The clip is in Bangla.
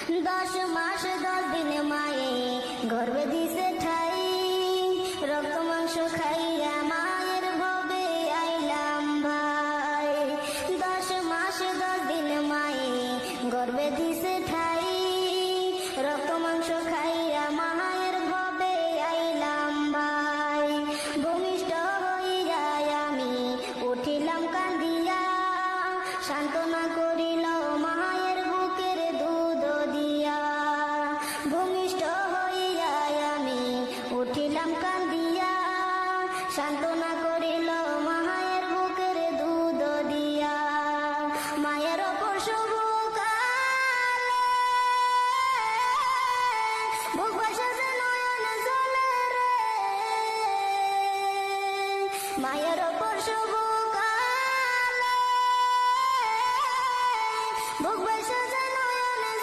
10 মাস 10 দিন মায়ে গর্ভে দিছে ঠাই, রক্ত মাংস খাইয়া মায়ের ভবে আইলাম ভাই। 10 মাস 10 দিন মায়ে গর্ভে দিছে ঠাই, রক্ত মাংস খাইয়া মায়ের ভবে আইলাম ভাই। ভূমিষ্ঠ হইয়া আমি উঠিলাম কান্দিয়া, সান্ত্বনা করিল মায়ের বুকের দুধ দিয়া। ভূমিষ্ঠ হইয়া আমি উঠিলাম কান্দিয়া, সান্ত্বনা করিল মায়ের বুকের দুধ দিয়া। মায়ের অপর বুক ভাসাছে নয়ন জলে রে, মায়ের অপর